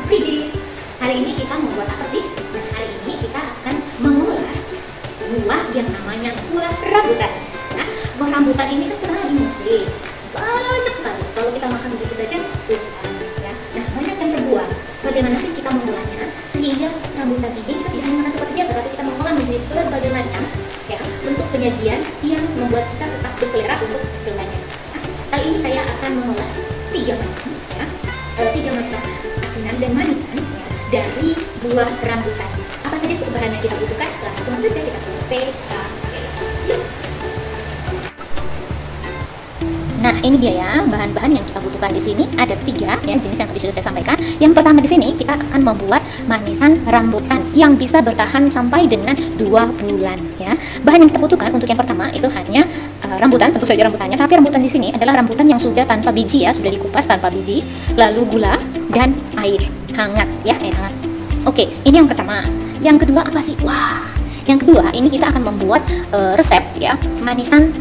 Mas Priji. Hari ini kita mau buat apa sih? Nah, hari ini kita akan mengolah buah yang namanya buah rambutan. Nah, buah rambutan ini kan sekarang lagi musim. Banyak sekali. Kalau kita makan begitu saja, bisa. Ya. Nah, banyak yang terbuang. Bagaimana sih kita mengolahnya sehingga rambutan ini kita tidak hanya makan seperti biasa, tapi kita mengolah menjadi berbagai macam ya bentuk penyajian yang membuat kita tetap berselera untuk menjaganya. Nah, kali ini saya akan mengolah 3 macam ya. 3 macam asinan dan manisan ya, dari buah rambutan. Apa saja sih bahan yang kita butuhkan? Langsung saja kita ke TKP. Yuk. Nah, ini dia ya bahan-bahan yang kita butuhkan di sini. Ada 3 ya jenis yang tadi sudah saya sampaikan. Yang pertama di sini kita akan membuat manisan rambutan yang bisa bertahan sampai dengan 2 bulan ya. Bahan yang kita butuhkan untuk yang pertama itu hanya rambutan, tentu saja rambutannya. Tapi rambutan di sini adalah rambutan yang sudah tanpa biji ya, sudah dikupas tanpa biji. Lalu gula dan air hangat ya, air hangat. Oke, ini yang pertama. Yang kedua apa sih? Wah, yang kedua ini kita akan membuat resep ya manisan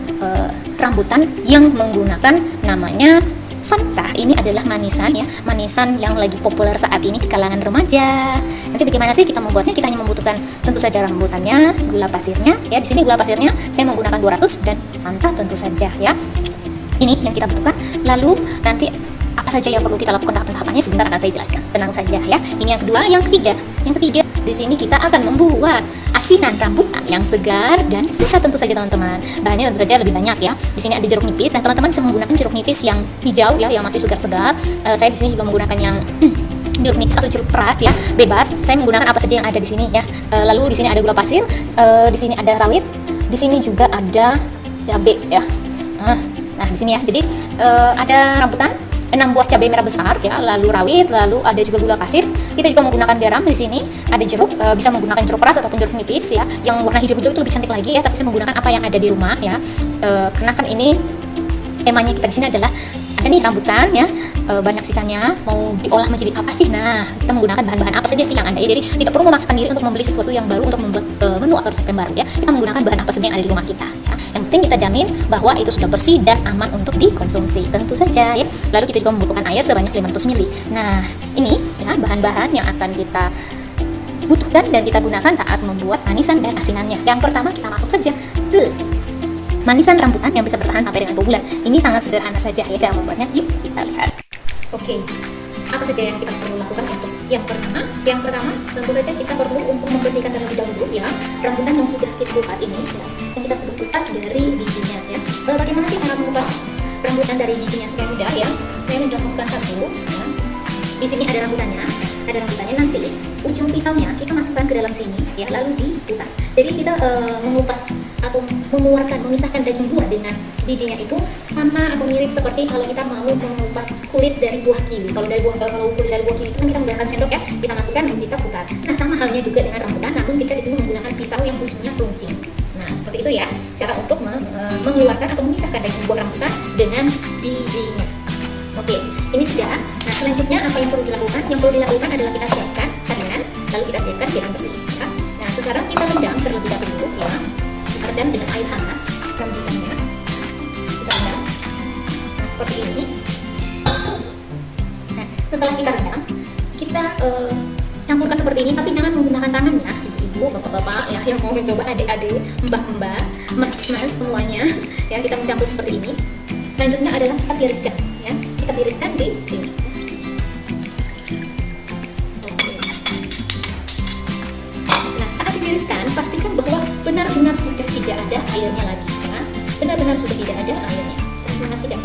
rambutan yang menggunakan namanya Fanta. Ini adalah manisan ya, manisan yang lagi populer saat ini di kalangan remaja. Nanti bagaimana sih kita membuatnya? Kita hanya membutuhkan tentu saja rambutannya, gula pasirnya ya. Di sini gula pasirnya saya menggunakan 200 dan Fanta tentu saja ya. Ini yang kita butuhkan. Lalu nanti apa saja yang perlu kita lakukan tahapannya sebentar akan saya jelaskan. Tenang saja ya. Ini yang kedua, yang ketiga. Yang ketiga di sini kita akan membuat asinan rambutan yang segar dan sehat tentu saja teman-teman. Bahannya tentu saja lebih banyak ya. Di sini ada jeruk nipis. Nah, teman-teman bisa menggunakan jeruk nipis yang hijau ya, yang masih segar-segar. Saya di sini juga menggunakan yang jeruk nipis atau jeruk peras ya, bebas. Saya menggunakan apa saja yang ada di sini ya. Lalu di sini ada gula pasir, di sini ada rawit, di sini juga ada cabai ya. Nah, di sini ya. Jadi ada rambutan, 6 buah cabai merah besar ya, lalu rawit, lalu ada juga gula pasir. Kita juga menggunakan garam di sini. Ada jeruk, bisa menggunakan jeruk peras ataupun jeruk nipis ya. Yang warna hijau-hijau itu lebih cantik lagi ya, tapi saya menggunakan apa yang ada di rumah ya. Karena kan ini temanya kita di sini adalah ada nih rambutan ya, banyak sisanya mau diolah menjadi apa sih? Nah, kita menggunakan bahan-bahan apa saja sih yang ada ya. Jadi tidak perlu memaksakan diri untuk membeli sesuatu yang baru untuk membuat menu atau resep yang baru ya. Kita menggunakan bahan apa saja yang ada di rumah kita ya. Yang penting kita jamin bahwa itu sudah bersih dan aman untuk dikonsumsi tentu saja ya. Lalu kita juga membutuhkan air sebanyak 500 ml. Nah, ini ya bahan-bahan yang akan kita butuhkan dan kita gunakan saat membuat manisan dan asinannya. Yang pertama kita masuk saja ke manisan rambutan yang bisa bertahan sampai dengan 2 bulan. Ini sangat sederhana saja ya dalam membuatnya. Yuk kita lihat. Oke, apa saja yang kita perlu lakukan untuk yang pertama? Yang pertama tentu saja kita perlu untuk membersihkan terlebih dahulu ya rambutan yang sudah kita kupas ini ya, yang kita sudah kupas dari bijinya ya. Bagaimana sih cara mengupas rambutan dari bijinya supaya mudah ya? Saya mencontohkan satu ya. Di sini ada rambutannya nanti ujung pisaunya kita masukkan ke dalam sini ya, lalu diputar. Jadi kita mengupas atau memisahkan daging buah dengan bijinya itu sama atau mirip seperti kalau kita mau mengupas kulit dari buah kiwi. Kalau kulit dari buah kiwi itu kan kita menggunakan sendok ya, kita masukkan dan kita putar. Nah, sama halnya juga dengan rambutan, namun kita di sini menggunakan pisau yang ujungnya runcing. Nah, seperti itu ya cara untuk mengeluarkan atau memisahkan daging buah rambutan dengan bijinya. Oke, ini sudah. Nah, selanjutnya apa yang perlu dilakukan? Yang perlu dilakukan adalah kita siapkan saringan, lalu kita siapkan piring bersih ya. Nah, sekarang kita rendam terlebih dahulu ya. Kita rendam dengan air hangat rambutannya. Kita rendam. Nah, seperti ini. Nah, setelah kita rendam, kita campurkan seperti ini, tapi jangan menggunakan tangan ya. Ibu, bapak-bapak ya yang mau mencoba, adik-adik, mbak-mbak, mas-mas semuanya ya, kita mencampur seperti ini. Selanjutnya adalah kita tiriskan ya. Kita tiriskan di sini. Nah, saat ditiriskan pastikan bahwa benar-benar sudah tidak ada airnya lagi ya. Benar-benar sudah tidak ada airnya. Terus memastikan.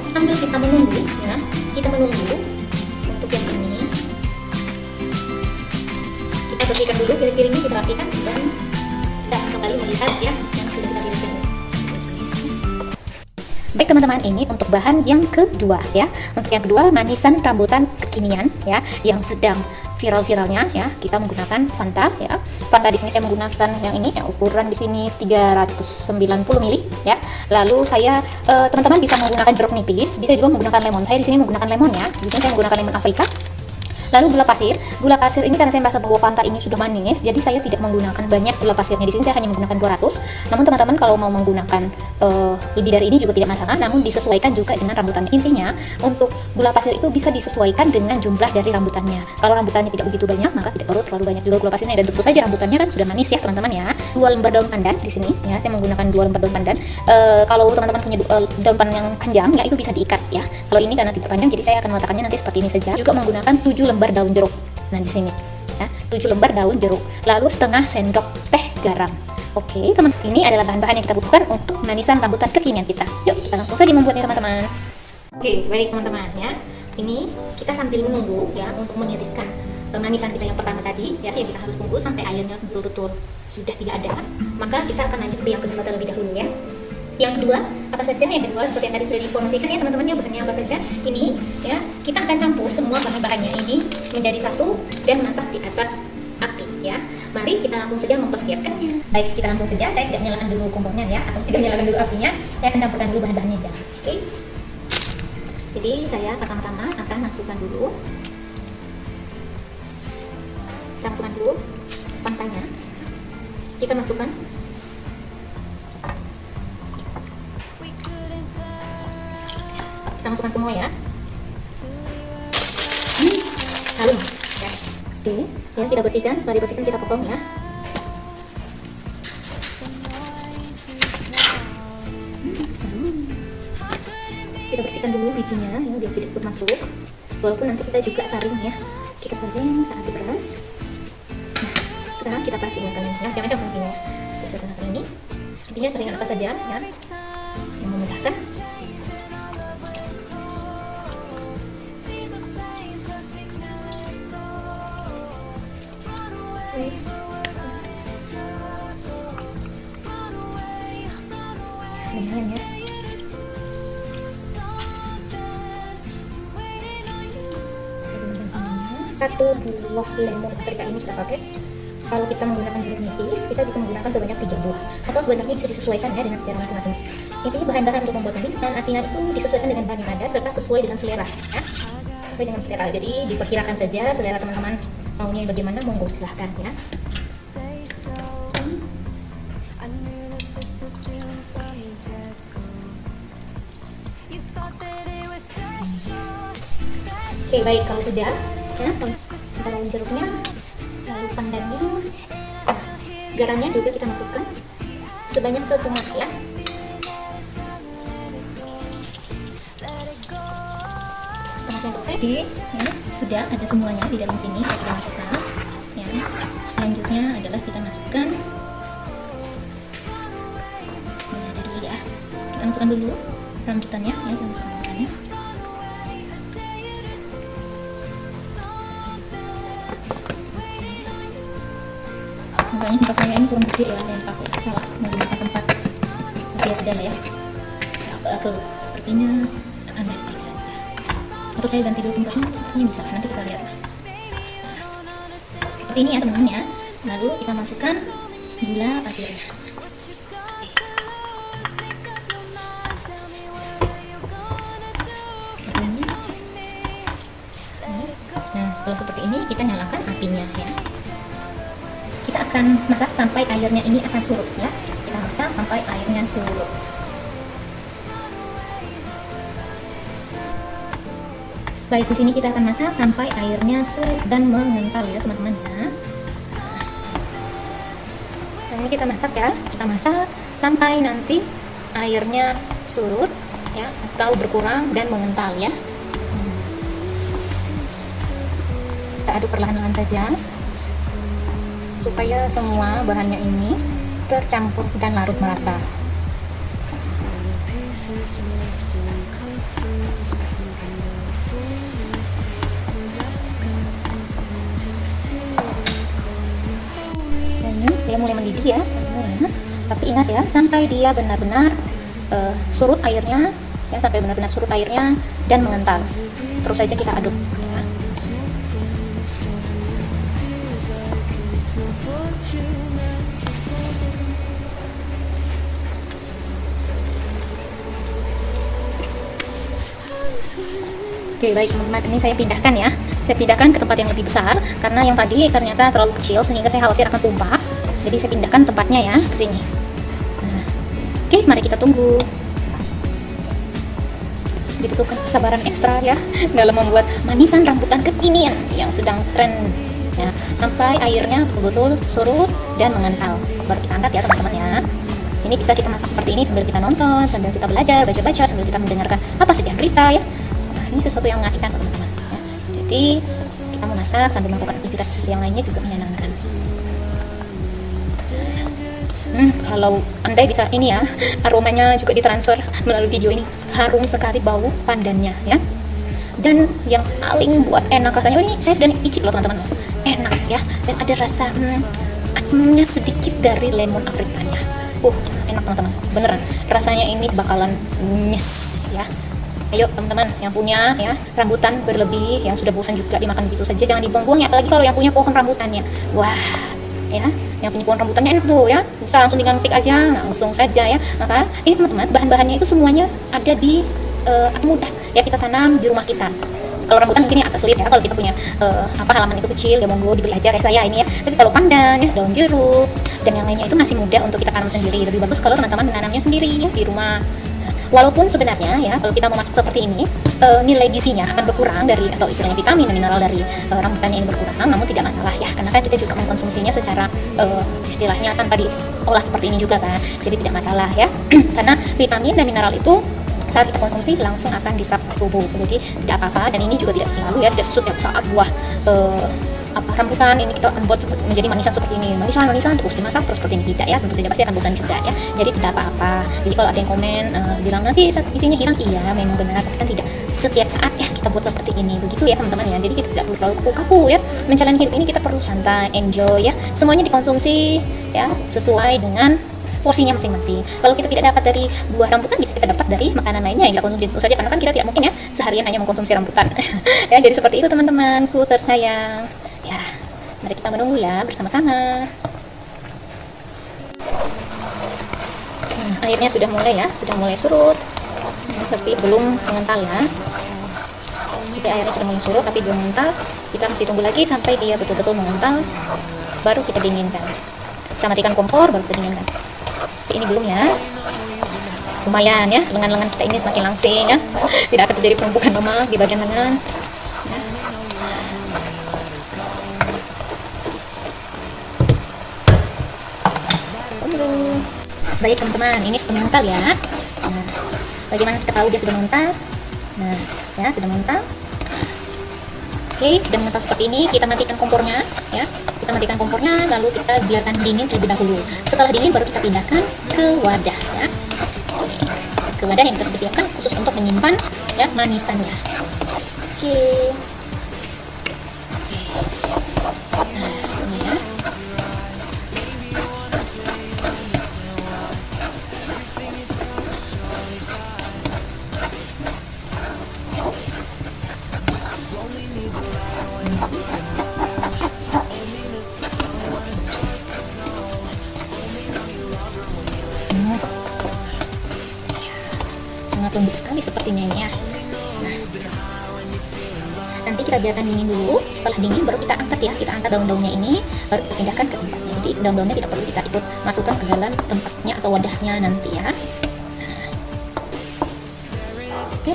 Sambil kita menunggu ya, kita menunggu untuk yang ini. Kita bersihkan dulu piring-piringnya, kita rapikan dan kita akan kembali melihat ya yang sudah kita tiriskan. Baik teman-teman, ini untuk bahan yang kedua ya. Untuk yang kedua manisan rambutan kekinian ya, yang sedang viral-viralnya ya, kita menggunakan Fanta ya. Fanta di sini saya menggunakan yang ini, yang ukuran di sini 390 ml ya. Lalu saya teman-teman bisa menggunakan jeruk nipis, bisa juga menggunakan lemon. Saya di sini menggunakan lemon ya. Di sini saya menggunakan lemon Afrika. Lalu gula pasir ini karena saya merasa bahwa pantar ini sudah manis, jadi saya tidak menggunakan banyak gula pasirnya. Di sini saya hanya menggunakan 200. Namun teman-teman kalau mau menggunakan lebih dari ini juga tidak masalah, namun disesuaikan juga dengan rambutannya. Intinya untuk gula pasir itu bisa disesuaikan dengan jumlah dari rambutannya. Kalau rambutannya tidak begitu banyak, maka tidak perlu terlalu banyak juga gula pasirnya. Dan tentu saja rambutannya kan sudah manis ya teman-teman ya. 2 lembar daun pandan di sini ya, saya menggunakan 2 lembar daun pandan. Kalau teman-teman punya daun pandan yang panjang ya, itu bisa diikat ya. Kalau ini karena tidak panjang, jadi saya akan meletakkannya nanti seperti ini saja. Juga menggunakan 7 lembar daun jeruk. Nah di sini ya, 7 lembar daun jeruk. Lalu setengah sendok teh garam. Oke teman, ini adalah bahan-bahan yang kita butuhkan untuk manisan rambutan kekinian kita. Yuk kita langsung saja membuatnya teman-teman. Oke baik teman-teman ya, ini kita sambil menunggu ya untuk meniriskan manisan kita yang pertama tadi ya, yang kita harus tunggu sampai airnya betul-betul sudah tidak ada. Maka kita akan lanjut ke yang kedua terlebih dahulu ya. Yang kedua, apa saja? Yang kedua seperti yang tadi sudah diinformasikan ya teman-teman ya, bahannya apa saja. Ini ya, kita akan campur semua bahan-bahannya ini menjadi satu dan masak di atas api ya. Mari kita langsung saja mempersiapkannya. Baik, kita langsung saja. Saya tidak menyalakan dulu kompornya ya, atau tidak menyalakan dulu apinya. Saya akan campurkan dulu bahan-bahannya ya. Oke. Jadi saya pertama-tama akan masukkan dulu. Kita masukkan dulu pantanya. Kita masukkan semua ya. Harum ya. Oke ya, kita bersihkan. Setelah dibersihkan kita potong ya. Kita bersihkan dulu bijinya ya, biar tidak ikut masuk. Walaupun nanti kita juga saring ya, kita saring saat diperas. Nah sekarang kita kasih ini ya, macam-macam fungsinya. Kita gunakan ini, intinya saringan apa saja ya yang memudahkan. Lumayan ya. Satu buah lemon Afrika ini kita pakai. Kalau kita menggunakan jeruk nipis, kita bisa menggunakan sebanyak 3 buah. Atau sebenarnya bisa disesuaikan ya dengan selera masing-masing. Intinya bahan-bahan untuk membuat manisan asinan itu disesuaikan dengan bahan yang ada serta sesuai dengan selera ya. Sesuai dengan selera. Jadi diperkirakan saja selera teman-teman maunya bagaimana, monggo silahkan ya. Oke baik, kalau sudah ya, kalau jeruknya, lalu pandannya, nah, garamnya juga kita masukkan sebanyak setengah ya. Setengah sendok teh. Oke, ya, sudah ada semuanya di dalam sini. Saya sudah masukkan ya. Selanjutnya adalah kita masukkan dulu ya. Kita masukkan dulu rambutannya ya, kita masukkan rambutannya. Makanya tempat saya ini kurang gede ya, yang pakai salah menggunakan tempat. Tapi ya sudah lah ya. Aku sepertinya akan baik-baik saja. Atau saya ganti dulu tempatnya, sepertinya bisa. Nanti kita lihat lah. Seperti ini ya teman-teman ya. Lalu kita masukkan gula pasirnya. Seperti ini. Nah setelah seperti ini kita nyalakan apinya ya. Kita akan masak sampai airnya ini akan surut ya. Kita masak sampai airnya surut. Baik, di sini kita akan masak sampai airnya surut dan mengental ya teman-teman ya. Nah, ini kita masak ya. Kita masak sampai nanti airnya surut ya, atau berkurang dan mengental ya. Kita aduk perlahan-lahan saja supaya semua bahannya ini tercampur dan larut merata. Dan dia mulai mendidih ya. Tapi ingat ya, sampai dia benar-benar surut airnya ya, sampai benar-benar surut airnya dan mengental. Terus saja kita aduk ya. Oke baik teman-teman, ini saya pindahkan ya. Saya pindahkan ke tempat yang lebih besar karena yang tadi ternyata terlalu kecil sehingga saya khawatir akan tumpah. Jadi saya pindahkan tempatnya ya ke sini. Nah, oke, mari kita tunggu. Dibutuhkan kesabaran ekstra ya dalam membuat manisan rambutan kekinian yang sedang tren ya, sampai airnya betul-betul surut dan mengental. Baru kita angkat ya teman-teman ya. Ini bisa kita masak seperti ini sambil kita nonton, sambil kita belajar, baca-baca, sambil kita mendengarkan apa sih berita ya. Nah, ini sesuatu yang mengasihkan teman-teman ya. Jadi kita memasak sambil melakukan aktivitas yang lainnya juga menyenangkan. Kalau Anda bisa ini ya, aromanya juga ditransfer melalui video ini. Harum sekali bau pandannya ya. Dan yang paling buat enak rasanya, ini saya sudah icip loh teman-teman. Enak ya, dan ada rasa asamnya sedikit dari lemon afrikanya. Enak teman-teman, beneran. Rasanya ini bakalan nyes ya. Ayo teman-teman yang punya ya rambutan berlebih, yang sudah bosan juga dimakan begitu saja, jangan dibuang-buang ya, apalagi kalau yang punya pohon rambutannya. Wah, ya, yang punya pohon rambutannya enak tuh ya, bisa langsung tinggal petik aja, langsung saja ya. Maka ini teman-teman, bahan-bahannya itu semuanya ada di mudah ya, kita tanam di rumah kita. Kalau rambutan mungkin agak sulit ya, kalau kita punya halaman itu kecil, ya monggo dibeli aja kayak saya ini ya. Tapi kalau pandan ya, daun jeruk dan yang lainnya itu masih mudah untuk kita tanam sendiri. Lebih bagus kalau teman-teman menanamnya sendiri ya di rumah. Walaupun sebenarnya ya, kalau kita memasak seperti ini, nilai gizinya akan berkurang dari, atau istilahnya vitamin dan mineral dari rambutannya ini berkurang, namun tidak masalah ya, karena kan kita juga mengkonsumsinya secara istilahnya tanpa diolah seperti ini juga kan, jadi tidak masalah ya. Karena vitamin dan mineral itu saat kita konsumsi langsung akan diserap tubuh, jadi tidak apa-apa. Dan ini juga tidak selalu ya, tidak setiap saat buah rambutan ini kita akan buat menjadi manisan seperti ini, manisan terus dimasak terus seperti ini, tidak ya, tentu saja pasti akan bosan juga ya. Jadi tidak apa-apa. Jadi kalau ada yang komen bilang nanti isinya hilang, iya memang benar, tapi kan tidak setiap saat ya kita buat seperti ini, begitu ya teman-teman ya. Jadi kita tidak perlu terlalu kaku-kaku ya, menjalani hidup ini kita perlu santai, enjoy ya, semuanya dikonsumsi ya sesuai dengan porsinya masing-masing. Kalau kita tidak dapat dari buah rambutan, bisa kita dapat dari makanan lainnya yang kita konsumsi tentu saja, karena kan kita tidak mungkin ya seharian hanya mengkonsumsi rambutan. Ya, jadi seperti itu teman-temanku tersayang. Ya, mari kita menunggu ya bersama-sama. Airnya sudah mulai surut, tapi belum mengental ya. Jadi airnya sudah mulai surut tapi belum mengental. Kita masih tunggu lagi sampai dia betul-betul mengental, baru kita dinginkan. Kita matikan kompor, baru kita dinginkan. Ini belum ya. Lumayan ya, lengan-lengan kita ini semakin langsing ya. Tidak akan terjadi penumpukan lemak di bagian lengan. Ya. Baik teman-teman, ini sudah mengental ya. Nah, bagaimana kita tahu dia sudah mengental? Nah, ya sudah mengental. Oke, sudah mengental seperti ini. Kita matikan kompornya, ya. Kita matikan kompornya, lalu kita biarkan dingin terlebih dahulu. Setelah dingin, baru kita pindahkan ke wadah, ya. Ke wadah yang kita sudah siapkan khusus untuk menyimpan ya manisannya. Oke. Nah, ini ya. Sangat lembut sekali sepertinya ini ya. Nah, nanti kita biarkan dingin dulu. Setelah dingin baru kita angkat ya, kita angkat daun-daunnya ini, baru kita pindahkan ke tempatnya. Jadi daun-daunnya tidak perlu kita ikut masukkan ke dalam tempatnya atau wadahnya nanti ya. Oke,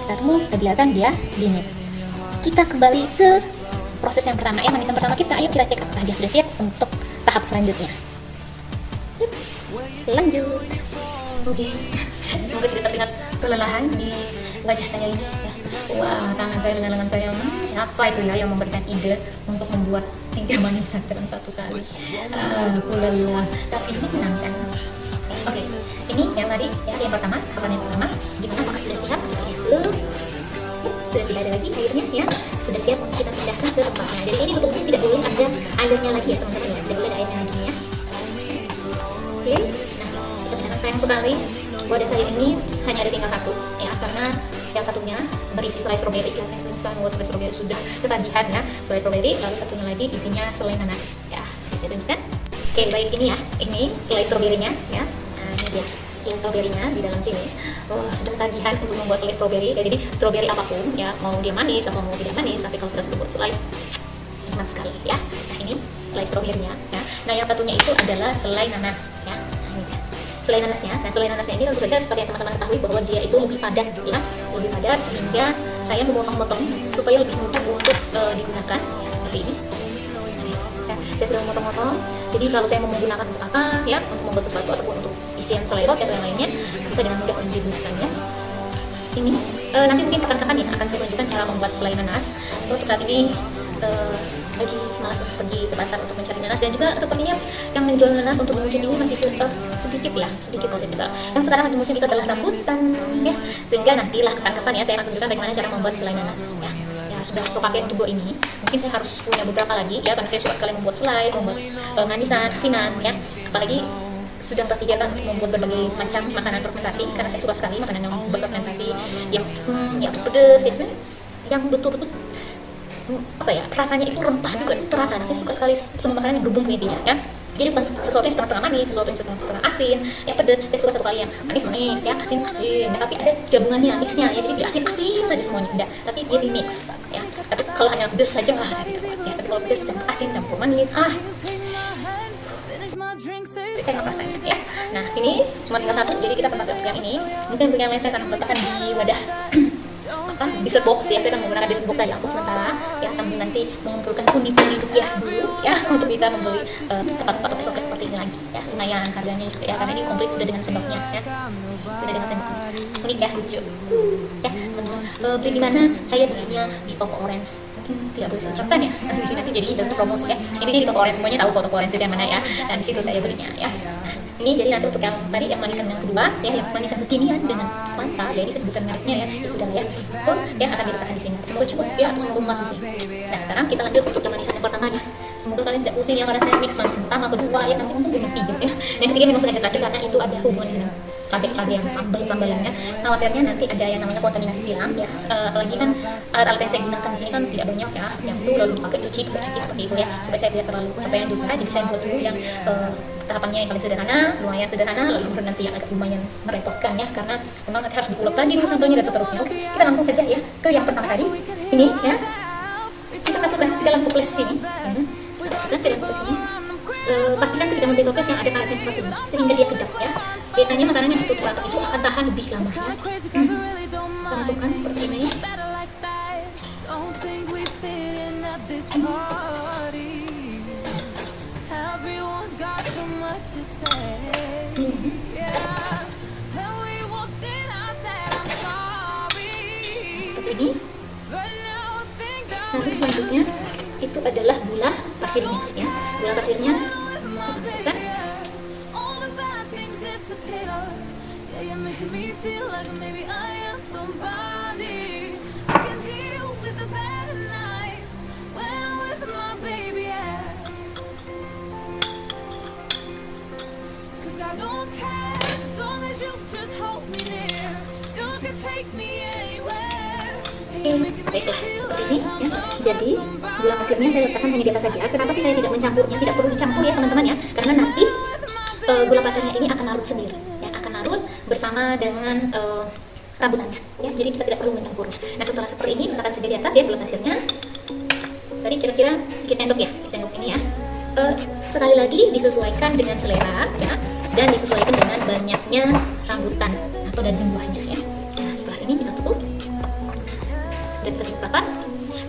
kita tunggu, kita biarkan dia dingin. Kita kembali ke proses yang pertama, manisan pertama kita. Ayo kita cek apakah dia sudah siap untuk tahap selanjutnya. Yuk, lanjut. Oke, semoga tidak terlihat kelelahan di wajah saya ini ya. Wah, tangan saya dengan lengan saya, siapa itu ya yang memberikan ide untuk membuat 3 manisan dalam satu kali? Aku lelah, tapi ini menyenangkan. Oke, ini yang tadi ya, yang pertama, tahapan yang pertama, gimana apakah sudah siap? Kita lihat dulu. Sudah tidak ada lagi airnya ya, sudah siap untuk kita pindahkan ke tempatnya. Jadi ini betul-betul tidak boleh ada airnya lagi ya teman-teman ya, tidak boleh ada airnya lagi ya. Oke, nah sayang sekali wadah saya ini hanya ada tinggal satu ya, karena yang satunya berisi selai stroberi ya. Saya sering sekali membuat selai stroberi, sudah ketagihan ya selai stroberi, lalu satunya lagi isinya selai nanas ya, bisa tunjukkan. Oke, baik, ini ya, ini selai stroberinya ya. Nah, ini dia. selai stroberinya di dalam sini. Sudah tagihan untuk membuat selai stroberi. Jadi stroberi apapun ya, mau dia manis atau mau tidak manis, tapi kalau kita sudah buat selai nikmat sekali ya. Nah ini selai stroberinya ya. Nah yang satunya itu adalah selai nanas ya. Nah, ini ya. Selai nanasnya, nah selai nanasnya ini tentu saja seperti yang teman-teman ketahui bahwa dia itu lebih padat ya, lebih padat, sehingga saya memotong-motong supaya lebih mudah untuk digunakan ya, seperti ini. Ya, saya sudah memotong-motong. Jadi kalau saya mau menggunakan untuk apa ya, untuk membuat sesuatu ataupun untuk isian selai roti atau yang lainnya, bisa dengan mudah untuk digunakan ya. Ini nanti mungkin kapan-kapan ya akan saya tunjukkan cara membuat selai nanas. Untuk saat ini lagi malas untuk pergi ke pasar untuk mencari nanas, dan juga sepertinya yang menjual nanas untuk musim ini masih sedikit ya, sedikit kalau saya bisa. Yang sekarang di musim itu adalah rambutan ya, sehingga nantilah kapan-kapan ya saya akan tunjukkan bagaimana cara membuat selai nanas ya. Ya sudah saya pakai untuk 2 ini, mungkin saya harus punya beberapa lagi ya, karena saya suka sekali membuat selai, membuat manisan, asinan ya, apalagi sedang terpikirkan untuk membuat berbagai macam makanan fermentasi, karena saya suka sekali makanan yang berfermentasi, yang yang pedas, yang betul-betul apa ya, rasanya itu rempah juga terasa. Nah, saya suka sekali semua makanan yang berbumbung intinya ya. Jadi bukan sesuatu yang setengah-setengah manis, sesuatu yang setengah-setengah asin, yang pedas. Saya suka satu kali yang manis-manis ya, asin-asin ya, tapi ada gabungannya, mixnya ya. Jadi tidak asin-asin saja semuanya, tidak, tapi dia di mix ya. Tapi kalau hanya pedas saja saya tidak kuat ya. Tapi kalau pedas campur asin campur manis, enak rasanya ya. Nah ini cuma tinggal satu, jadi kita pakai untuk yang ini. Mungkin untuk yang lain saya akan meletakkan di wadah dessert box ya. Saya akan menggunakan dessert box saja untuk sementara ya, sambil nanti mengumpulkan pundi-pundi rupiah dulu ya, untuk bisa membeli tempat-tempat toko seperti ini lagi ya. Lumayan harganya juga ya, karena ini komplit sudah dengan sendoknya ya, sudah dengan sendoknya. Unik ya, lucu ya. Beli di mana? Saya belinya di toko Orange. Mungkin tidak boleh saya ucapkan ya di sini, nanti jadi untuk promosi ya. Ini di toko Orange, semuanya tahu kok toko Orange itu yang mana ya, dan di situ saya belinya ya. Ini jadi nanti untuk yang tadi, yang manisan yang kedua ya, yang manisan kekinian dengan Fanta ya, ini saya sebutkan mereknya ya sudah ya, itu yang akan diletakkan di sini. Semoga cukup ya, atau semoga muat di sini. Nah sekarang kita lanjut untuk yang manisan yang pertama ya. Semoga kalian tidak pusing ya pada saya mix manisan pertama, kedua ya, nanti untuk yang ketiga ya. Yang ketiga memang sengaja tadi karena itu ada hubungan dengan cabai-cabai yang sambalannya. Khawatirnya nanti ada yang namanya kontaminasi silang ya. Apalagi kan alat-alat yang saya gunakan di sini kan tidak banyak ya, yang itu lalu dipakai cuci seperti itu ya, supaya saya tidak terlalu kecapean juga. Jadi saya buat dulu yang tahapannya yang paling sederhana, lumayan sederhana, lalu kemudian nanti yang agak lumayan merepotkan ya, karena memang nanti harus diulek lagi dulu sambelnya dan seterusnya. Oke, kita langsung saja ya ke yang pertama tadi. Ini ya, kita masukkan ke dalam toples sini. Kita masukkan ke dalam toples ini. Pastikan ketika membeli toples yang ada karetnya seperti ini, sehingga dia kedap ya. Biasanya makanan yang tertutup rapat itu akan tahan lebih lama ya. Kita masukkan seperti ini. Seperti ini. Nanti selanjutnya itu adalah gula pasirnya ya. Gula pasirnya masukkan. Baiklah, seperti ini ya. Jadi gula pasirnya saya letakkan hanya di atas saja. Kenapa sih saya tidak mencampurnya? Tidak perlu dicampur ya teman-teman ya, karena nanti gula pasirnya ini akan larut sendiri ya, akan larut bersama dengan rambutannya ya. Jadi kita tidak perlu mencampurnya. Nah setelah seperti ini, letakkan saja di atas ya gula pasirnya. Tadi kira-kira 3 sendok ya, 3 sendok ini ya. Sekali lagi disesuaikan dengan selera ya, dan disesuaikan dengan banyaknya rambutan atau daging buahnya ya. Nah setelah ini kita tutup. Sudah kita tutup rapat,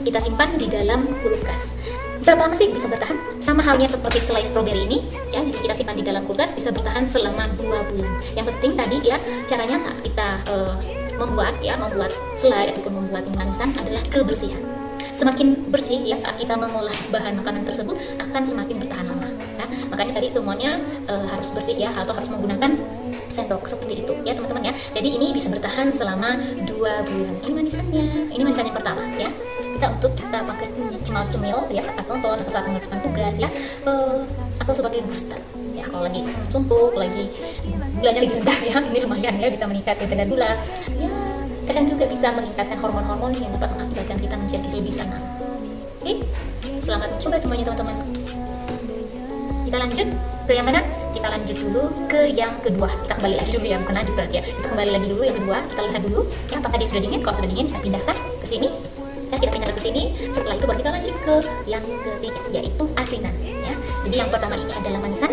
kita simpan di dalam kulkas. Berapa lama sih bisa bertahan? Sama halnya seperti selai stroberi ini ya, jika kita simpan di dalam kulkas bisa bertahan selama 2 bulan. Yang penting tadi ya, caranya saat kita membuat selai ataupun membuat manisan adalah kebersihan. Semakin bersih ya saat kita mengolah bahan makanan tersebut akan semakin bertahan lama ya. Makanya tadi semuanya harus bersih ya, atau harus menggunakan sendok seperti itu ya teman-teman ya. Jadi ini bisa bertahan selama 2 bulan. Ini manisannya yang pertama ya. Bisa untuk kita pakai cemil-cemil ya saat nonton atau saat mengerjakan tugas ya, atau sebagai booster ya, kalau lagi sumpuk, lagi gulanya lagi rendah ya, ini lumayan ya, bisa meningkatkan kadar gula ya. Kadang juga bisa meningkatkan hormon-hormon yang dapat mengakibatkan kita menjadi lebih senang. Oke, selamat mencoba semuanya teman-teman. Kita lanjut ke yang mana? kita lanjut dulu ke yang kedua. Kita kembali lagi dulu ya, bukan lanjut berarti ya. Kita kembali lagi dulu yang kedua. Kita lihat dulu ya apakah dia sudah dingin. Kalau sudah dingin kita pindahkan ke sini. Ya, kita pindahkan ke sini. Setelah itu baru kita lanjut ke yang ketiga, yaitu asinan ya. Jadi yang pertama ini adalah manisan,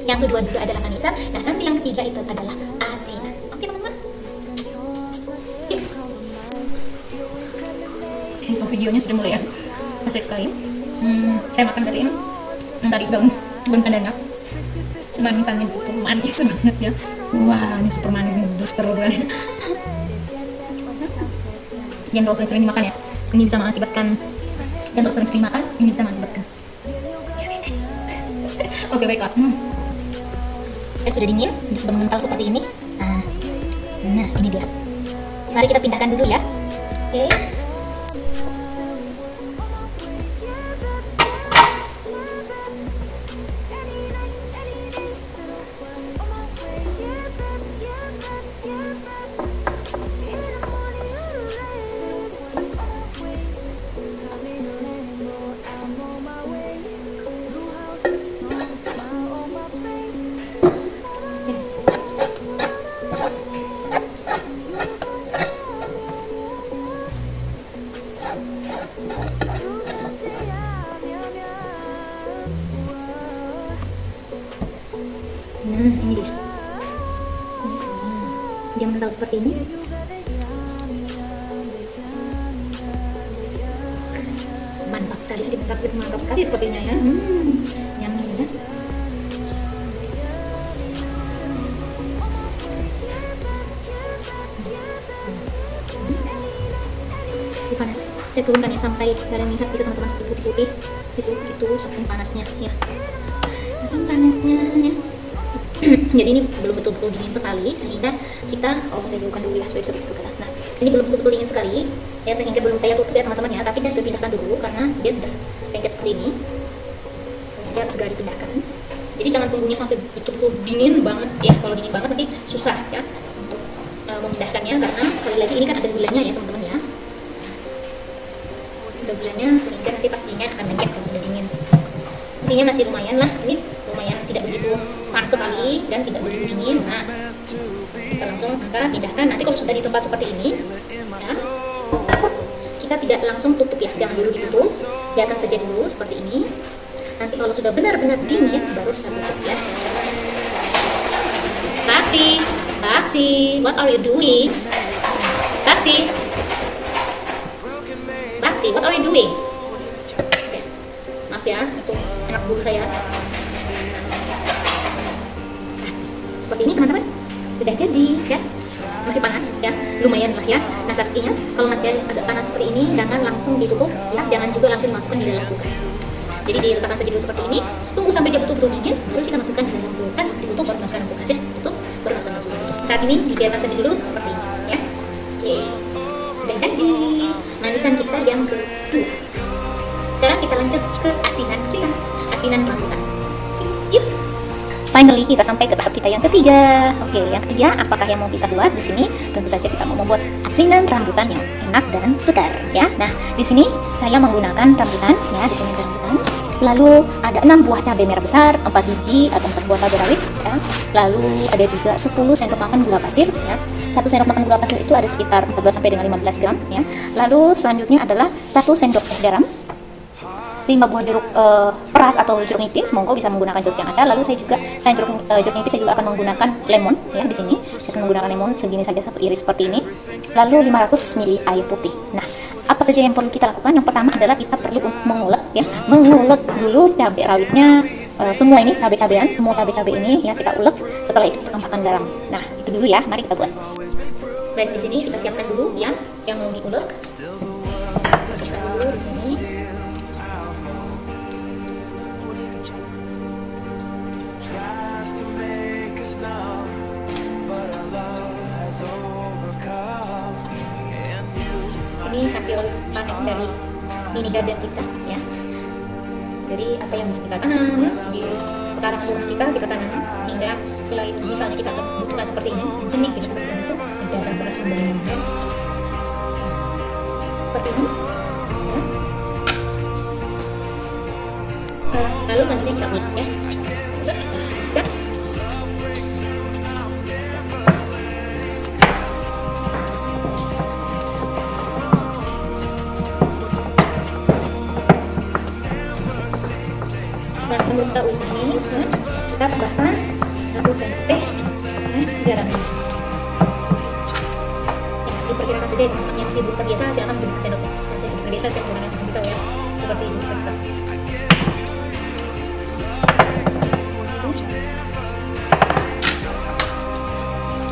yang kedua juga adalah manisan. Nah, nanti yang ketiga itu adalah asinan. Oke teman-teman. Yuk. Ini videonya sudah mulai ya. Asik sekali. Saya makan dari ini tadi daun pandannya. Manisannya itu manis banget ya. Wah, ini super manis, booster sekali. Yang terus sering dimakan ya, ini bisa mengakibatkan. Yang terus sering makan, ini bisa mengakibatkan. Oke, baiklah. Sudah dingin, sudah mengental seperti ini. Nah, ini dia. Mari kita pindahkan dulu ya. Oke. Nah, ini dia. Dia mengental seperti ini. Mantap sekali, mantap sekali sepertinya ya. Yummy ya. Panas. Saya turunkan ya sampai kalian lihat bisa teman-teman seperti putih-putih. Itu saking panasnya ya. Saking panasnya ya. Jadi ini belum betul-betul dingin sekali sehingga kita saya bukan dulu ya supaya bisa betul kata. Nah, ini belum betul-betul dingin sekali ya sehingga belum saya tutup ya teman-teman ya, tapi saya sudah pindahkan dulu karena dia sudah lengket seperti ini. Jadi harus segera dipindahkan. Jadi jangan tunggunya sampai betul-betul dingin banget ya. Kalau dingin banget nanti susah ya untuk memindahkannya karena sekali lagi ini kan ada gulanya ya teman-teman ya. Ada gulanya sehingga nanti pastinya akan lengket kalau sudah dingin. Intinya masih lumayan lah, ini lumayan tidak begitu panas sekali dan tidak begitu dingin. Nah, kita langsung akan pindahkan. Nanti kalau sudah di tempat seperti ini ya, kita tidak langsung tutup ya, jangan dulu ditutup, biarkan saja dulu seperti ini. Nanti kalau sudah benar-benar dingin baru kita tutup ya. Taksi, what are you doing? Taksi, what are you doing? Oke, maaf ya untuk anak bulu saya. Seperti ini teman-teman, sudah jadi ya, masih panas ya, lumayan lah ya. Nah tapi ingat, kalau masih agak panas seperti ini jangan langsung ditutup ya, jangan juga langsung dimasukkan di dalam kulkas. Jadi diletakkan saja dulu seperti ini, tunggu sampai dia betul-betul dingin, baru kita masukkan di dalam kulkas, ditutup baru masukkan ke kulkas ya, tutup baru masukkan ke kulkas. Saat ini dibiarkan saja dulu seperti ini ya. Oke, sudah jadi manisan kita yang kedua. Sekarang kita lanjut ke asinan kita, asinan rambutan. Yuk. Finally kita sampai ke tahap kita yang ketiga. Oke, yang ketiga apakah yang mau kita buat di sini? Tentu saja kita mau membuat asinan rambutan yang enak dan segar ya. Nah, di sini saya menggunakan rambutan ya, di sini rambutan. Lalu ada 6 buah cabai merah besar, 4 biji atau 4 buah cabai rawit ya. Lalu ada juga 10 sendok makan gula pasir ya. 1 sendok makan gula pasir itu ada sekitar 14 sampai dengan 15 gram ya. Lalu selanjutnya adalah 1 sendok garam, 5 buah jeruk peras atau jeruk nipis, monggo bisa menggunakan jeruk yang ada. Lalu saya juga selain jeruk nipis saya juga akan menggunakan lemon ya di sini. Saya akan menggunakan lemon segini saja, 1 iris seperti ini. Lalu 500 ml air putih. Nah, apa saja yang perlu kita lakukan? Yang pertama adalah kita perlu mengulek ya. Mengulek dulu cabai rawitnya, semua ini cabai-cabean, semua cabai-cabai ini ya kita ulek. Setelah itu kita tambahkan garam. Nah, itu dulu ya. Mari kita buat. Baik, di sini kita siapkan dulu ya yang mau diulek. Masukkan dulu di sini. Ini hasil panen dari mini garden kita ya. Jadi apa yang bisa kita tanam ya, di pekarangan rumah kita tanam sehingga selain misalnya kita butuhkan seperti ini jenik tidak tertentu, ada beras sambelnya ya. Seperti ini ya. Lalu selanjutnya kita ulek ya. Haluskan lanjutkan, kita tambahkan 1 sendok teh garamnya. Ya, diperkirakan saja teman-teman yang masih belum terbiasa silakan menggunakan sendoknya. Saya sudah terbiasa, saya menggunakan pisau ya, seperti ini cepat-cepat.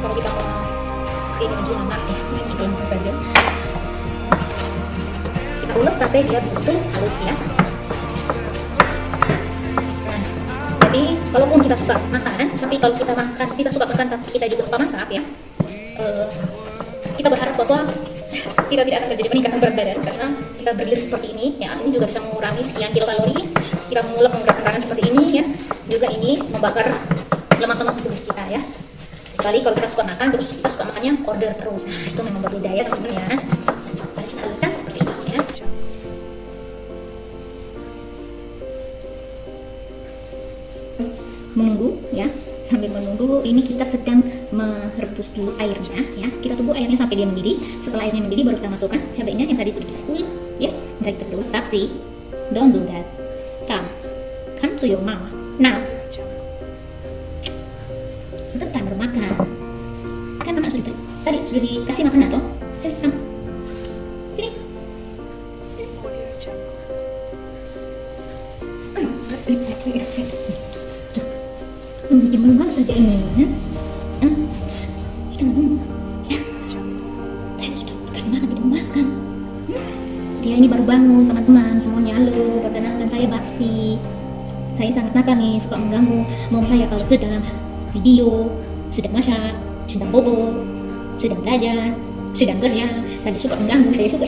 Kalau kita mau ini lebih lama ya, kita langsung saja. Kita ulek sampai dia betul halus ya. Nah, jadi kalaupun kita suka makan, tapi kalau kita suka makan tapi kita juga suka masak ya, kita berharap bahwa kita tidak akan terjadi peningkatan berat badan karena kita berdiri seperti ini ya. Ini juga bisa mengurangi sekian kilokalori. Kita menggerakkan tangan seperti ini ya. Juga ini membakar lemak-lemak tubuh kita ya. Kecuali kalau kita suka makan terus kita suka makannya order terus, nah itu memang berbeda ya teman-teman ya. Mari kita haluskan seperti ini ya. Menunggu ya, sambil menunggu ini kita sedang merebus dulu airnya ya. Kita tunggu airnya sampai dia mendidih. Setelah airnya mendidih baru kita masukkan cabainya yang tadi sudah kita ulek ya, yang tadi kita sudah ulek. Taksi, don't do that, come to your mama now. Sebentar baru makan, kan mama tadi sudah dikasih makanan toh. Sini kamu, sini. Bikin malu saja ini ya. Ikan bumbu ya. Tadi sudah dikasih makan tidak makan. Dia ini baru bangun teman-teman semuanya. Halo, perkenalkan saya Baksi. Saya sangat nakal nih, suka mengganggu mom saya kalau sedang video, sedang masak, sedang bobo, sedang belajar, sedang kerja. Saya suka mengganggu, saya suka.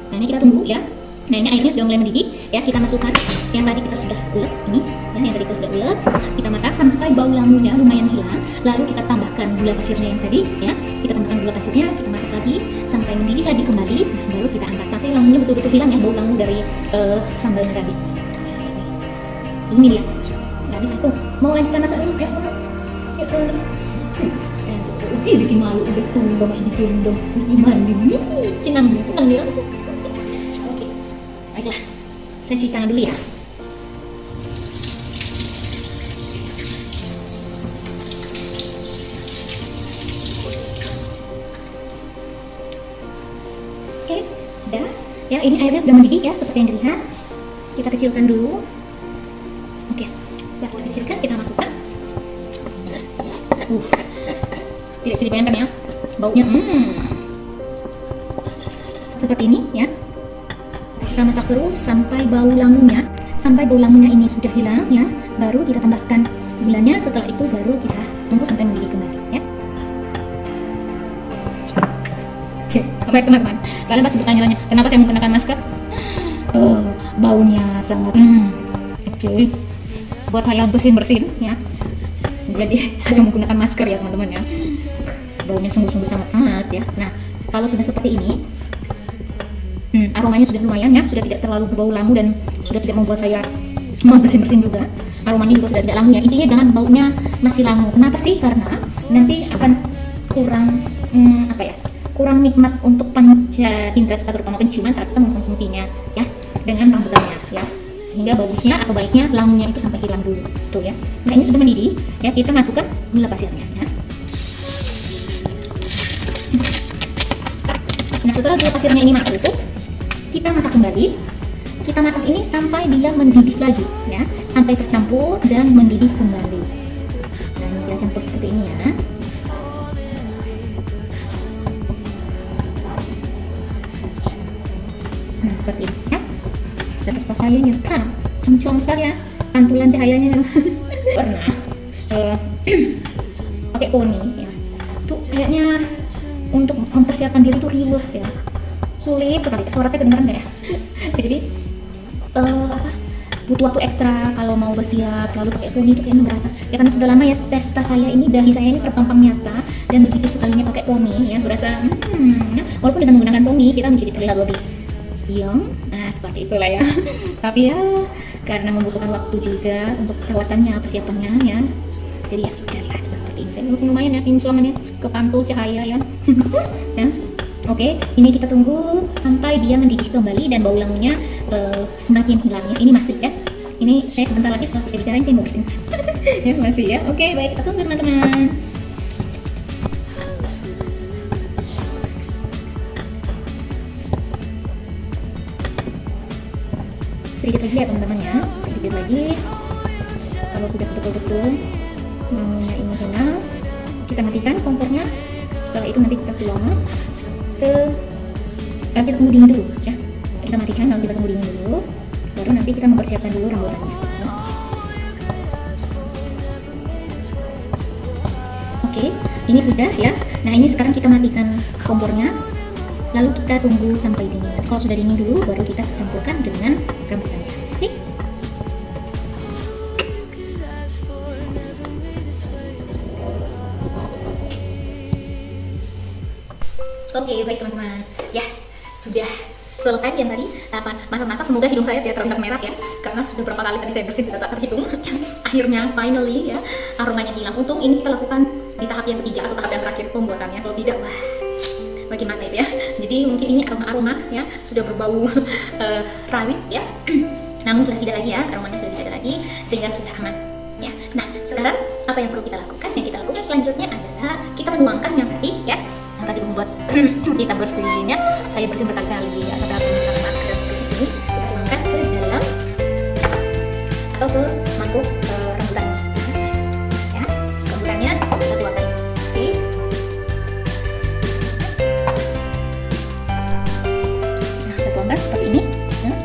Nah ini kita tunggu ya. Nah ini airnya sudah mulai mendidih ya. Kita masukkan yang tadi kita sudah ulek ini ya, yang tadi kita sudah ulek. Kita masak sampai bau langunya lumayan hilang. Lalu kita tambahkan gula pasirnya yang tadi ya. Kita tambahkan gula pasirnya, kita masak lagi sampai mendidih lagi kembali. Nah baru kita angkat sampai langunya betul-betul hilang ya, bau langu dari sambalnya tadi. Ini dia. Nggak bisa tuh, mau lanjutkan masak dulu ya. Bikin malu udah tuh masih digendong, gimana nih, cenang dia. Oke, baiklah, saya cuci tangan dulu ya. Oke, sudah ya, ini airnya sudah mendidih ya, seperti yang dilihat. Kita kecilkan dulu. Oke, setelah kita kecilkan, kita masukkan. Tidak bisa dibayangkan ya, baunya seperti ini ya. Kita masak terus sampai bau langunya ini sudah hilang ya. Baru kita tambahkan gulanya. Setelah itu baru kita tunggu sampai mendidih kembali ya. Oke, baik teman-teman. Kalian pasti bertanya-tanya, kenapa saya menggunakan masker? Baunya sangat oke. Buat saya bersin ya. Jadi saya menggunakan masker ya teman-teman ya. Baunya sungguh-sungguh sangat-sangat ya. Nah, kalau sudah seperti ini, aromanya sudah lumayan ya, sudah tidak terlalu bau langu dan sudah tidak membuat saya mau bersin-bersin juga. Aromanya juga sudah tidak langu ya. Intinya jangan baunya masih langu. Kenapa sih? Karena nanti akan kurang nikmat untuk panca indera kita, terutama penciuman saat kita mengkonsumsinya ya dengan rambutannya ya. Sehingga bagusnya atau baiknya langunya itu sampai hilang dulu tuh ya. Nah ini sudah mendidih ya, kita masukkan gula pasirnya ya. Nah setelah gula pasirnya ini masuk, kita masak kembali. Kita masak ini sampai dia mendidih lagi ya, sampai tercampur dan mendidih kembali. Nah ini kita campur seperti ini ya. Nah seperti ini ya. Atas pasayanya cincong sekali ya, pantulan cahayanya warna pakai poni ya. Tuh kayaknya untuk mempersiapkan diri tuh riuh ya, sulit sekali. Suara saya kedengeran nggak ya? Jadi butuh waktu ekstra kalau mau bersiap lalu pakai poni itu kayaknya berasa ya, karena sudah lama ya testa saya ini, dahi saya ini terpampang nyata, dan begitu sekalinya pakai poni ya berasa ya, walaupun dengan menggunakan poni kita menjadi terlihat lebih biong. Nah seperti itulah ya. Tapi ya karena membutuhkan waktu juga untuk perawatannya, persiapannya ya, jadi ya sudahlah kita seperti ini. Saya lumayan ya ini selamanya kepantul cahaya ya. Ya. Oke, ini kita tunggu sampai dia mendidih kembali dan bau langunya semakin hilang ya. Ini masih ya. Ini saya sebentar lagi setelah selesai bicara saya mau bersihin. Ya masih ya. Oke, baik, kita tunggu teman-teman. Sedikit lagi ya teman-teman ya. Sedikit lagi. Kalau sudah betul-betul maunya ini hilang, kita matikan kompornya. Setelah itu nanti kita tuang ke kita tunggu dingin dulu ya. Kita matikan lalu kita tunggu dingin dulu. Baru nanti kita mempersiapkan dulu rambutannya. Oke, ini sudah ya. Nah, ini sekarang kita matikan kompornya. Lalu kita tunggu sampai dingin. Kalau sudah dingin dulu, baru kita campurkan dengan rambutannya. Oke. Oke, baik teman-teman. Ya, sudah selesai yang tadi masak-masak. Semoga hidung saya tidak terlihat merah ya, karena sudah berapa kali tadi saya bersihin tidak terhitung. Akhirnya finally ya aromanya hilang. Untung ini kita lakukan di tahap yang ketiga atau tahap yang terakhir pembuatannya. Kalau tidak, wah, bagaimana itu ya. Jadi mungkin ini aroma ya sudah berbau rawit ya. Namun sudah tidak lagi ya, aromanya sudah tidak ada lagi, sehingga sudah aman ya. Nah, sekarang apa yang perlu kita lakukan? Yang kita lakukan selanjutnya adalah kita menuangkan yang tadi ya, yang tadi membuat kita bersihinnya. Saya bersihin berkali-kali atau dalam menggunakan masker dan seperti ini, kita tuangkan ke dalam atau ke mangkuk rambutannya ya. Rambutannya kita tuangkan. Oke. Nah, kita tuangkan seperti ini ya.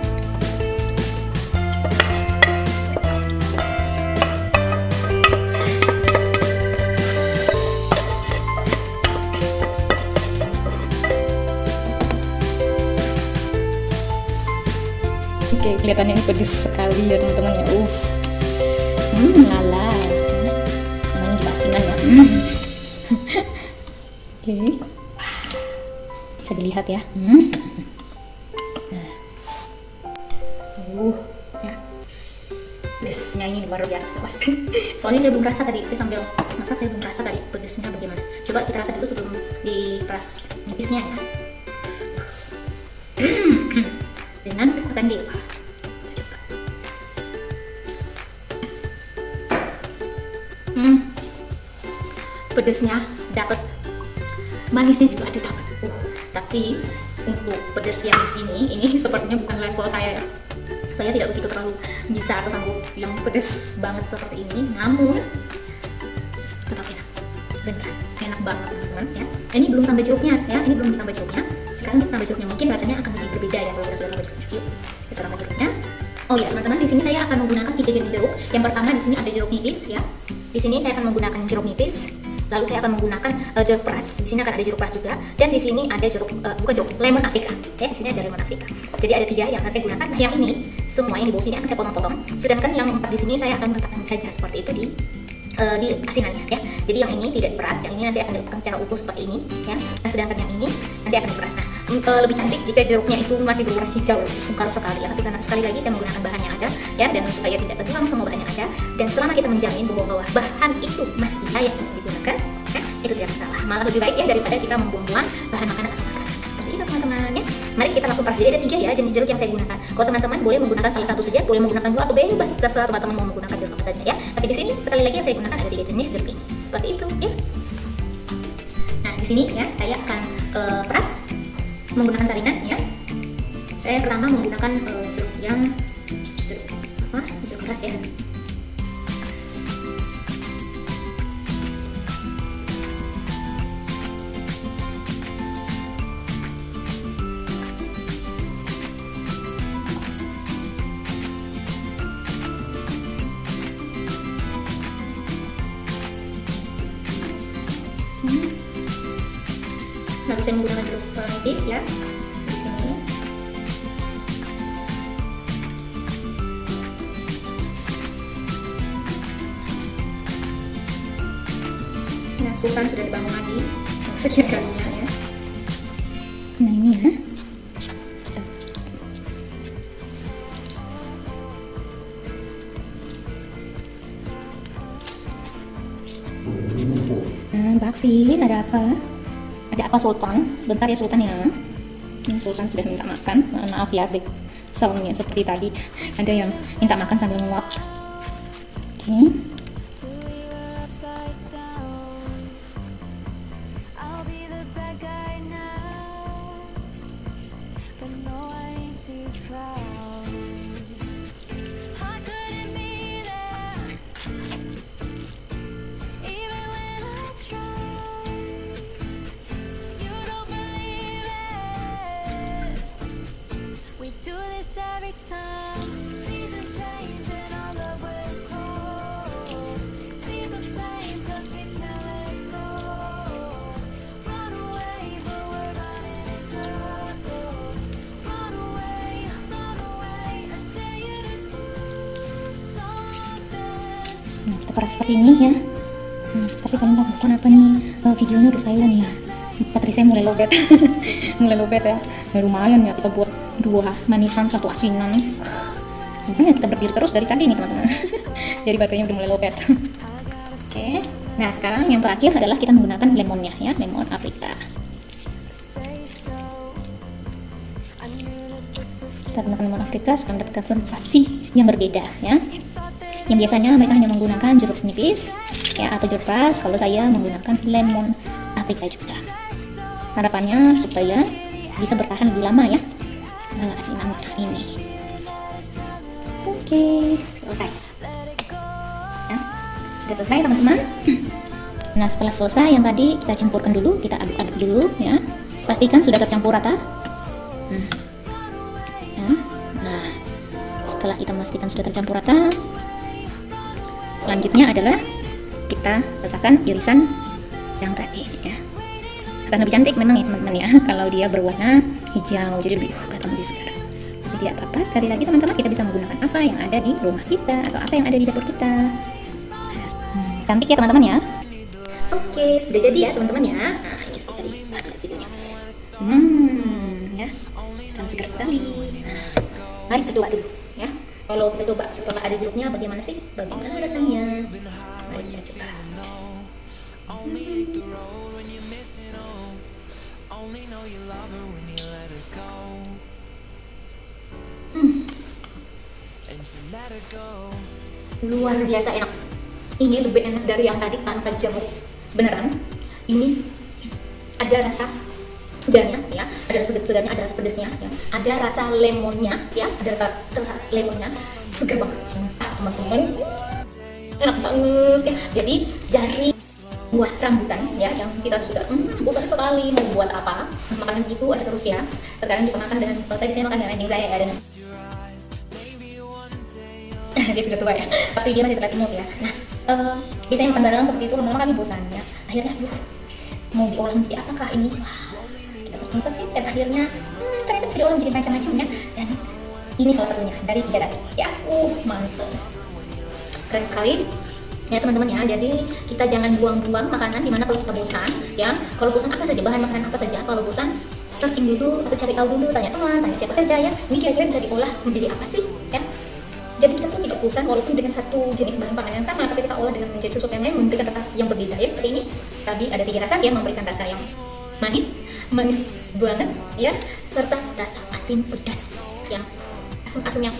Oke, kelihatannya ini pedes sekali ya teman-teman ya. Lala. Namanya juga asinan ya. Oke. Bisa dilihat ya. Ya. Pedesnya ini luar biasa pasti. Soalnya saya belum rasa tadi, saya sambil masak saya belum rasa tadi pedesnya bagaimana. Coba kita rasa dulu sebelum diperas nipisnya ya. Dengan kekuatan dewa. Kita coba. Pedesnya dapat, manisnya juga ada dapat. Tapi untuk pedes yang di sini ini sepertinya bukan level saya ya. Saya tidak begitu terlalu bisa atau sanggup yang pedes banget seperti ini. Namun tetap enak, beneran enak banget teman-teman ya. Ini belum tambah jeruknya ya. Ini belum ditambah jeruknya. Sekarang kita tambah jeruknya, mungkin rasanya akan lebih berbeda ya kalau kita sudah tambah jeruknya. Yuk, kita tambah jeruknya. Oh ya teman-teman, di sini saya akan menggunakan 3 jenis jeruk. Yang pertama di sini ada jeruk nipis ya. Di sini saya akan menggunakan jeruk nipis. Lalu saya akan menggunakan jeruk peras. Di sini akan ada jeruk peras juga. Dan di sini ada jeruk bukan jeruk, lemon Afrika. Oke, di sini ada lemon Afrika. Jadi ada 3 yang akan saya gunakan. Nah, yang ini semua yang di bawah sini akan saya potong-potong. Sedangkan yang 4 di sini saya akan meletakkan saja seperti itu di asinannya ya. Jadi yang ini tidak diperas, yang ini nanti akan diletakkan secara utuh seperti ini ya. Nah, sedangkan yang ini nanti akan diperas. Nah, lebih cantik jika jeruknya itu masih berwarna hijau, sukar sekali ya. Tapi karena sekali lagi saya menggunakan bahan yang ada ya, dan supaya tidak tenggelam semua bahan yang ada, dan selama kita menjamin bahwa bahan itu masih layak untuk digunakan ya, itu tidak masalah. Malah lebih baik ya daripada kita membuang-buang bahan makanan atau makanan. Seperti itu teman-teman ya. Mari kita langsung peras. Jadi ada 3 ya jenis jeruk yang saya gunakan. Kalau teman-teman boleh menggunakan salah satu saja, boleh menggunakan 2 atau bebas terserah teman-teman mau menggunakan jeruk apa saja ya. Tapi di sini sekali lagi yang saya gunakan ada 3 jenis jeruk ini. Seperti itu ya. Nah, di sini ya saya akan peras menggunakan salinan ya. Saya pertama menggunakan jeruk yang jeruk keras ya. Lalu saya menggunakan jeruk nipis ya di sini. Nah, Sultan sudah dibangun lagi sekian kalinya ya. Nah, ini ya. Baksi, ada apa? Ada apa Sultan? Sebentar ya Sultan ya. Ini Sultan sudah minta makan. Maaf ya, soundnya seperti tadi ada yang minta makan sambil nguap. Oke. Nah, kita peras seperti ini ya. Nah, pasti kalian bilang, kenapa nih videonya udah silent ya? Baterai saya mulai lowbat. Mulai lowbat ya. Lumayan ya kita buat 2 manisan 1 asinan. Makanya kita berdiri terus dari tadi nih teman-teman. Jadi baterainya udah mulai lowbat. Oke. Nah, sekarang yang terakhir adalah kita menggunakan lemonnya ya, lemon Afrika. Kita gunakan lemon Afrika supaya mendapatkan sensasi yang berbeda ya. Yang biasanya mereka hanya menggunakan jeruk nipis ya atau jeruk peras, kalau saya menggunakan lemon Afrika juga. Harapannya supaya bisa bertahan lebih lama ya asinannya ini. Oke, selesai ya, sudah selesai teman-teman. Nah, setelah selesai yang tadi kita campurkan dulu, kita aduk-aduk dulu ya, pastikan sudah tercampur rata. Nah, setelah kita memastikan sudah tercampur rata, selanjutnya adalah kita letakkan irisan yang tadi ya. Akan lebih cantik memang ya teman-teman ya kalau dia berwarna hijau, jadi lebih kelihatan lebih segar. Tapi tidak apa-apa, sekali lagi teman-teman, kita bisa menggunakan apa yang ada di rumah kita atau apa yang ada di dapur kita. Cantik ya teman-teman ya. Oke, sudah jadi ya teman-teman ya. Nah, ini seperti tadi videonya. Ya, kan segar sekali. Nah, mari kita coba dulu ya. Kalau kita coba setelah ada jeruknya, bagaimana sih? Bagaimana rasanya? Mari kita coba. Luar biasa enak. Ini lebih enak dari yang tadi tanpa jeruk. Beneran. Ini ada rasa segarnya ya, ada rasa segarnya, ada rasa pedesnya ya, ada rasa lemonnya ya, ada rasa lemonnya, segar banget sumpah teman-teman, enak banget ya. Jadi dari buah rambutan ya yang kita sudah bosan sekali mau buat apa makanan gitu ada terus ya, terkadang kita makan dengan, kalau saya biasanya makan dengan anjing saya ya, dengan dia sudah tua ya, tapi dia masih terlihat imut ya. Nah, biasanya makan bareng seperti itu lama-lama kami bosan ya, akhirnya mau diolah menjadi apakah ini, kita searching dan akhirnya ternyata bisa diolah menjadi macam-macam ya, dan ini salah satunya dari 3 tadi ya. Mantap, keren sekali ya teman-teman ya. Jadi kita jangan buang-buang makanan dimana kalau kita bosan ya. Kalau bosan apa saja, bahan makanan apa saja, kalau bosan searching dulu atau cari tahu dulu, tanya teman, tanya siapa saja ya, ini kira-kira bisa diolah menjadi apa sih ya. Jadi kita tuh tidak bosan walaupun dengan satu jenis bahan pangan yang sama, tapi kita olah dengan menjadi sesuatu yang lain, memberikan rasa yang berbeda ya. Seperti ini tadi ada 3 rasa yang memberikan rasa yang manis banget ya, serta rasa asin pedas yang asam-asam yang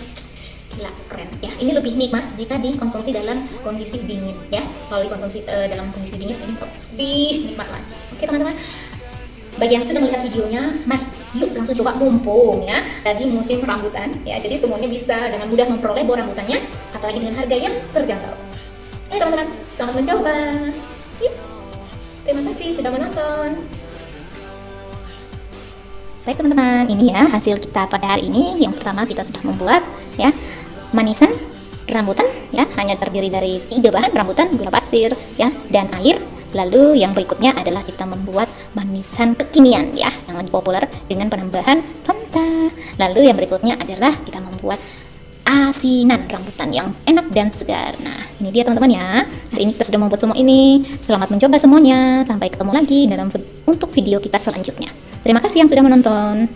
gila keren ya. Ini lebih nikmat jika dikonsumsi dalam kondisi dingin ya. Kalau dikonsumsi dalam kondisi dingin ini lebih nikmat lagi. Oke teman-teman, bagi yang sudah melihat videonya, mari yuk langsung coba, mumpung ya lagi musim rambutan ya, jadi semuanya bisa dengan mudah memperoleh buah rambutannya, apalagi dengan harga yang terjangkau. Teman-teman, selamat mencoba. Yuk. Terima kasih sudah menonton. Baik teman-teman, ini ya hasil kita pada hari ini. Yang pertama kita sudah membuat ya manisan rambutan ya, hanya terdiri dari 3 bahan, rambutan, gula pasir ya, dan air. Lalu yang berikutnya adalah kita membuat manisan kekinian ya, yang lebih populer dengan penambahan Fanta. Lalu yang berikutnya adalah kita membuat asinan rambutan yang enak dan segar. Nah, ini dia teman-teman ya. Hari ini kita sudah membuat semua ini. Selamat mencoba semuanya. Sampai ketemu lagi untuk video kita selanjutnya. Terima kasih yang sudah menonton.